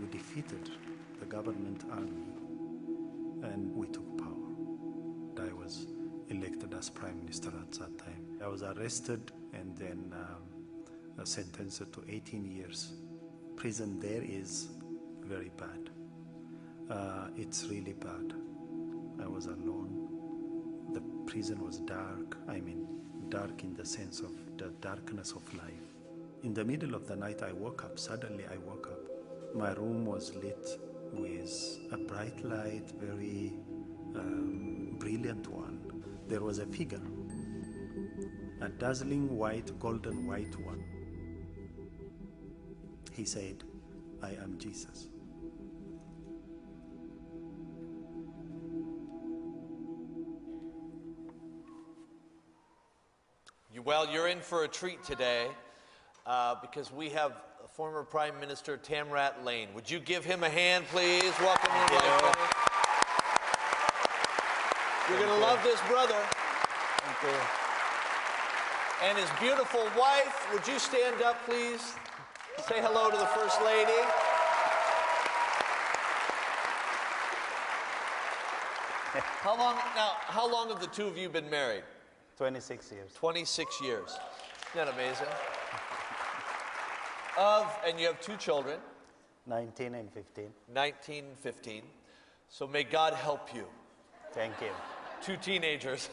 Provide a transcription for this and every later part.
we defeated the government army and we took power. I was elected as Prime Minister at that time. I was arrested and then sentenced to 18 years. Prison there is very bad. It's really bad. I was alone. The prison was dark. I mean, dark in the sense of the darkness of life. In the middle of the night, I woke up. Suddenly, I woke up. My room was lit with a bright light, very brilliant one. There was a figure, a dazzling white, golden white one. He said, "I am Jesus." Well, you're in for a treat today because we have former Prime Minister Tamrat Layne. Would you give him a hand, please? Welcome his wife. You're going to love this brother. Thank you. And his beautiful wife. Would you stand up, please? Say hello to the First Lady. How long have the two of you been married? 26 years. 26 years. Isn't that amazing? And you have two children. 19 and 15. 19 and 15. So may God help you. Thank you. Two teenagers.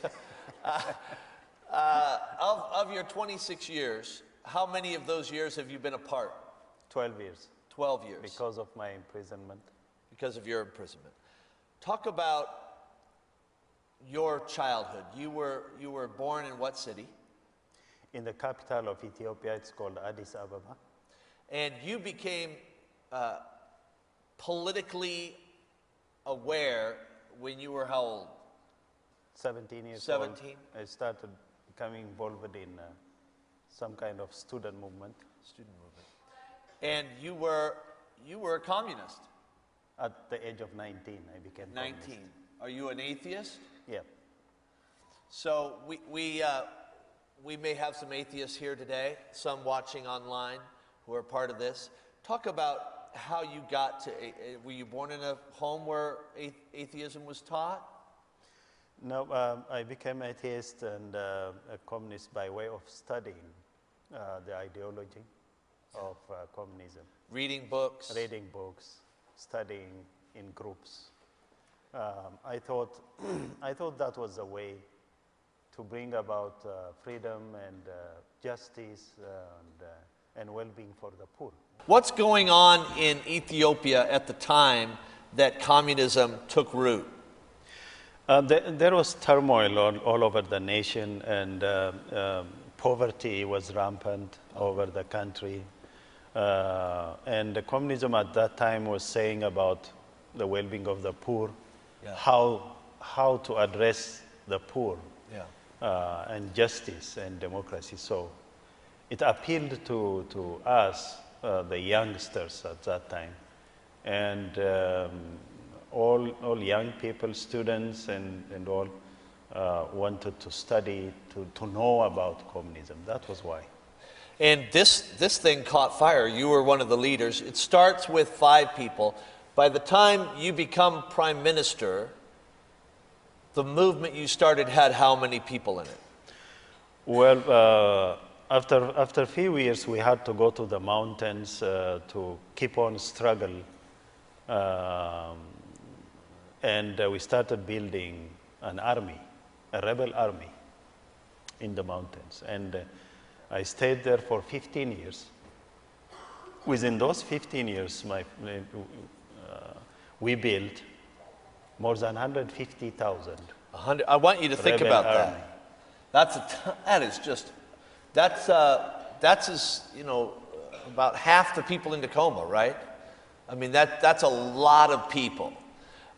Of your 26 years, how many of those years have you been apart? 12 years. 12 years. Because of my imprisonment. Because of your imprisonment. Talk about your childhood. You were born in what city? In the capital of Ethiopia, it's called Addis Ababa. And you became politically aware when you were how old? 17 years 17? old. I started becoming involved in some kind of student movement. Student movement. And you were a communist? At the age of 19, I became 19. communist. Are you an atheist? Yeah. So we may have some atheists here today, some watching online who are part of this. Talk about how you got to, were you born in a home where atheism was taught? No, I became atheist and a communist by way of studying the ideology of communism. Reading books? Reading books, studying in groups. I thought that was a way to bring about freedom and justice and well-being for the poor. What's going on in Ethiopia at the time that communism took root? There was turmoil all over the nation, and poverty was rampant over the country. And the communism at that time was saying about the well-being of the poor, yeah. how to address the poor, yeah. And justice and democracy. So it appealed to us, the youngsters at that time, and all young people, students and all, wanted to study, to know about communism. That was why. And this thing caught fire. You were one of the leaders. It starts with 5 people. By the time you become prime minister, the movement you started had how many people in it? Well, after a few years, we had to go to the mountains to keep on struggle. And we started building an army, a rebel army in the mountains. And I stayed there for 15 years. Within those 15 years, we built more than 150,000. I want you to think about army. that. That's as, about half the people in Tacoma, right? I mean, that's a lot of people.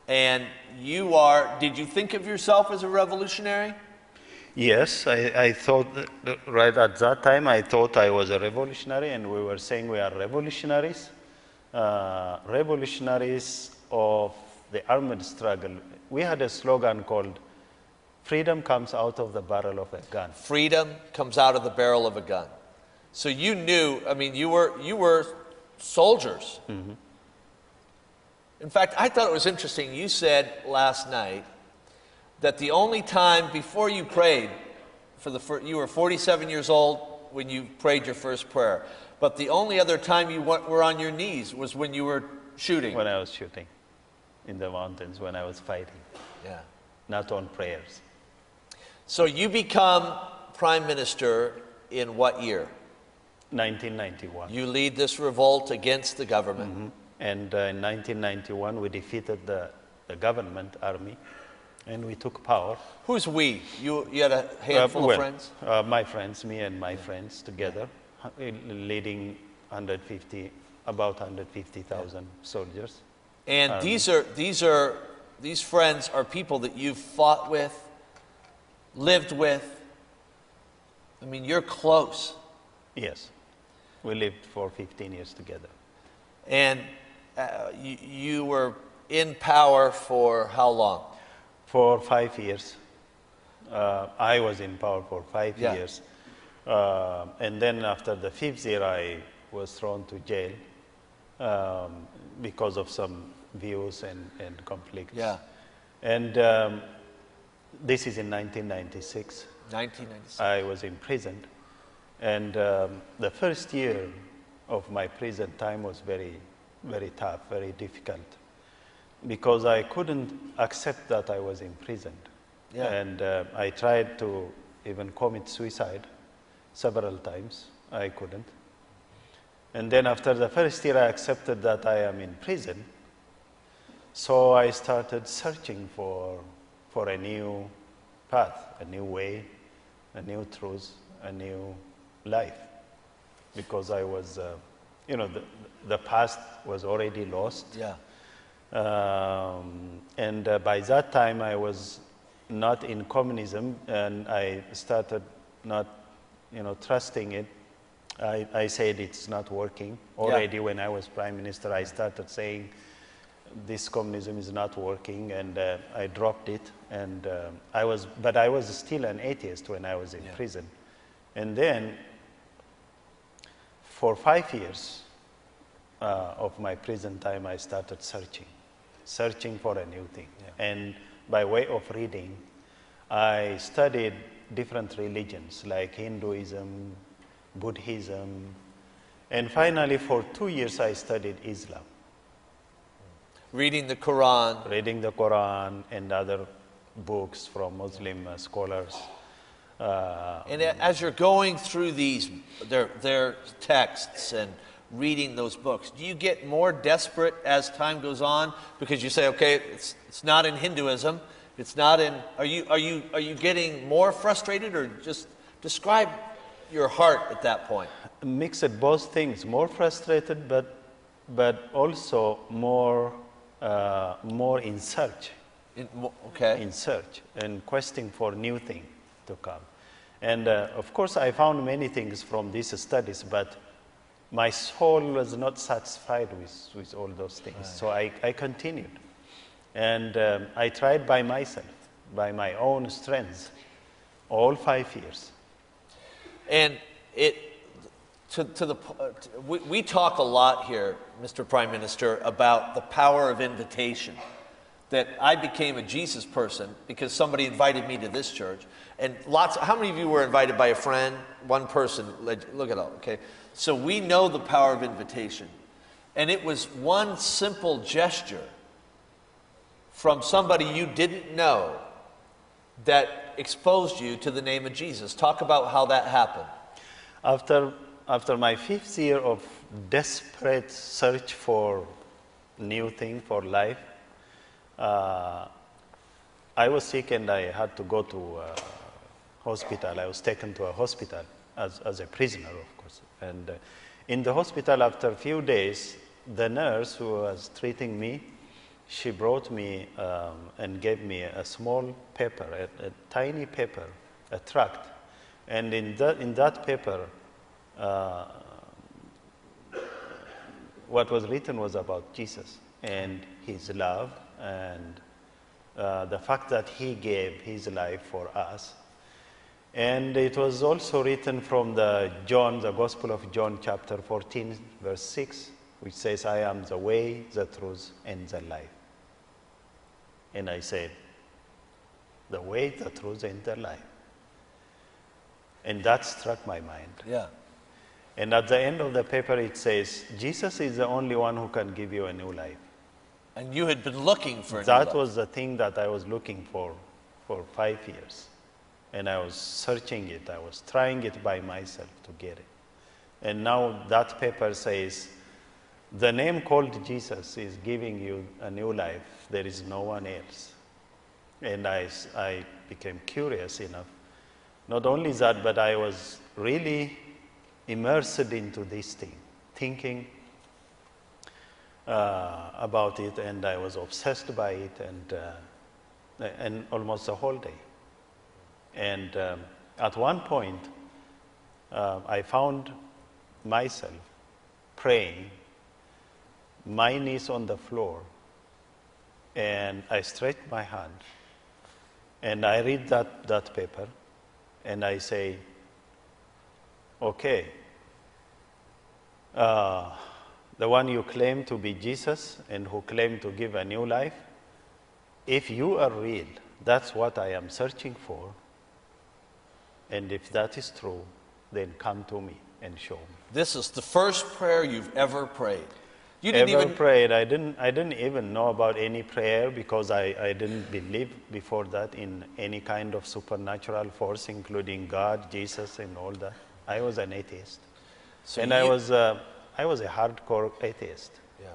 And did you think of yourself as a revolutionary? Yes, I thought, right at that time, I thought I was a revolutionary, and we were saying we are revolutionaries. Revolutionaries of the armed struggle. We had a slogan called, "Freedom comes out of the barrel of a gun." Freedom comes out of the barrel of a gun. So you knew, I mean, you were soldiers. Mm-hmm. In fact, I thought it was interesting. You said last night that the only time before you prayed, you were 47 years old when you prayed your first prayer, but the only other time you were on your knees was when you were shooting. When I was shooting in the mountains, when I was fighting, Yeah. not on prayers. So you become prime minister in what year? 1991. You lead this revolt against the government. Mhm. And in 1991, we defeated the government army, and we took power. Who's we? You had a handful of friends? My friends, me and my friends together, leading about 150,000 soldiers. And army. these friends are people that you've fought with, lived with. I mean, you're close. Yes, we lived for 15 years together. And you were in power for how long? For 5 years. I was in power for 5 Yeah. years. And then after the 5th year, I was thrown to jail because of some views and conflicts. Yeah. And this is in 1996. 1996. I was imprisoned. And the first year of my prison time was very, very tough, very difficult, because I couldn't accept that I was imprisoned. Yeah. And I tried to even commit suicide several times. I couldn't. And then after the first year, I accepted that I am in prison. So I started searching for a new path, a new way, a new truth, a new life. Because I was, the past was already lost. Yeah. And by that time, I was not in communism, and I started not, trusting it. I said it's not working. Already when I was prime minister, I started saying this communism is not working, and I dropped it. And but I was still an atheist when I was in prison. And then, for 5 years of my prison time, I started searching for a new thing. Yeah. And by way of reading, I studied different religions like Hinduism, Buddhism, and finally for 2 years I studied Islam. Reading the Quran. Reading the Quran and other books from Muslim scholars. And as you're going through their texts and reading those books, do you get more desperate as time goes on? Because you say, okay, it's not in Hinduism, it's not in. Are you getting more frustrated, or just describe your heart at that point? Mixed both things, more frustrated, but also more in search. In search and questing for new things to come. And of course, I found many things from these studies, but my soul was not satisfied with all those things. Right. So I continued. And I tried by myself, by my own strength, all 5 years. And we talk a lot here, Mr. Prime Minister, about the power of invitation. That I became a Jesus person because somebody invited me to this church. And how many of you were invited by a friend? One person, look at all, okay? So we know the power of invitation. And it was one simple gesture from somebody you didn't know that exposed you to the name of Jesus. Talk about how that happened. After my 5th year of desperate search for new thing for life, I was sick and I had to go to a hospital. I was taken to a hospital as a prisoner, of course. And in the hospital, after a few days, the nurse who was treating me, she brought me and gave me a small paper, a tiny paper, a tract. And in that paper, what was written was about Jesus and his love, and the fact that he gave his life for us. And it was also written from the Gospel of John, chapter 14, verse 6, which says, I am the way, the truth, and the life. And I said, the way, the truth, and the life. And that struck my mind. Yeah. And at the end of the paper, it says, Jesus is the only one who can give you a new life. And you had been looking for That was the thing that I was looking for 5 years. And I was searching it. I was trying it by myself to get it. And now that paper says, the name called Jesus is giving you a new life. There is no one else. And I became curious enough. Not only that, but I was really immersed into this thing, thinking about it, and I was obsessed by it, and almost the whole day. And at one point, I found myself praying, my knees on the floor, and I stretched my hand, and I read that paper, and I say, okay, the one you claim to be Jesus and who claim to give a new life, if you are real, that's what I am searching for. And if that is true, then come to me and show me. This is the first prayer you've ever prayed. You Ever didn't even prayed? I didn't even know about any prayer because I didn't believe before that in any kind of supernatural force, including God, Jesus, and all that. I was an atheist, So and you- I was a hardcore atheist. Yeah.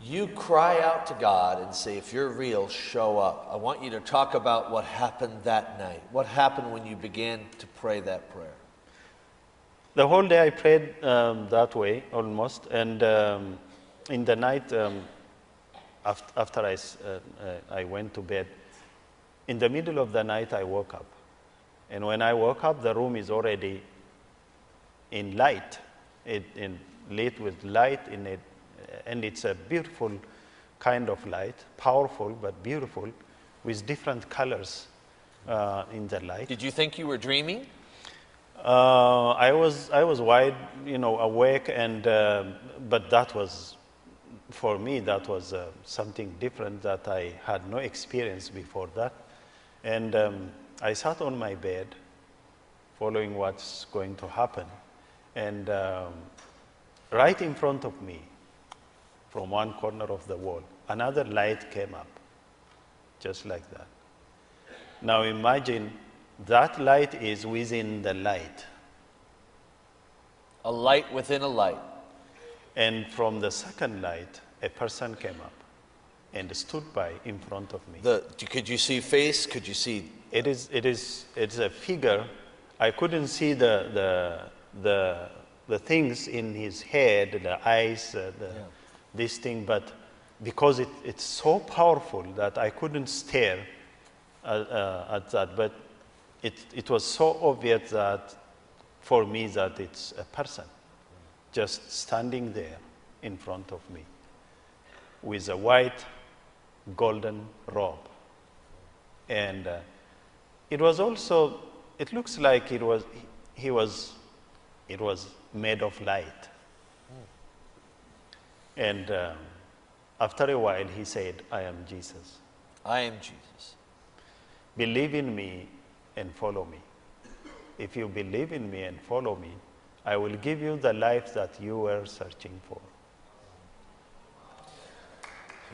You cry out to God and say, if you're real, show up. I want you to talk about what happened that night. What happened when you began to pray that prayer? The whole day I prayed that way, almost, and in the night, after I went to bed, in the middle of the night I woke up. And when I woke up, the room is already in light, lit with light in it, and it's a beautiful kind of light, powerful but beautiful, with different colors in the light. Did you think you were dreaming? I was wide, awake, and but that was, for me, that was something different that I had no experience before that, and I sat on my bed, following what's going to happen, and right in front of me, from one corner of the wall, another light came up, just like that. Now imagine that light is within the light. A light within a light. And from the second light, a person came up and stood by in front of me. Could you see face? Could you see? It's a figure. I couldn't see the things in his head, the eyes, this thing, but because it's so powerful that I couldn't stare at that. But it was so obvious that for me that it's a person just standing there in front of me with a white golden robe. And it was also, it looks like it was made of light. And after a while he said, I am Jesus. I am Jesus. Believe in me and follow me. If you believe in me and follow me, I will give you the life that you were searching for.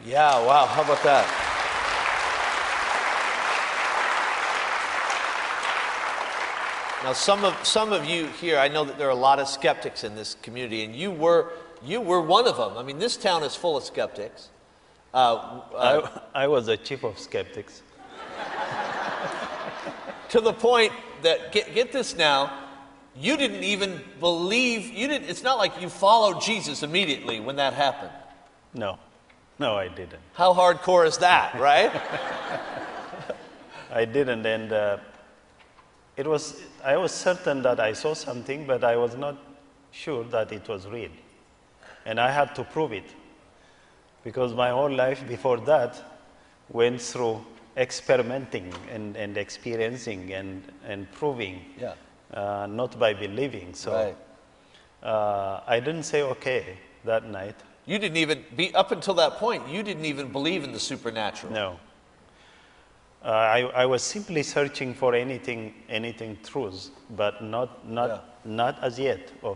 Yeah, wow, how about that? Now, some of you here, I know that there are a lot of skeptics in this community, and you were one of them. I mean, this town is full of skeptics. I was the chief of skeptics. To the point that, get this now, you didn't even believe, it's not like you followed Jesus immediately when that happened. No, I didn't. How hardcore is that, right? I didn't, and I was certain that I saw something, but I was not sure that it was real. And I had to prove it, because my whole life before that went through experimenting and experiencing and proving, not by believing. So Right. I didn't say okay that night. You didn't even, up until that point, you didn't even believe in the supernatural. No. I was simply searching for anything truth, but not as yet of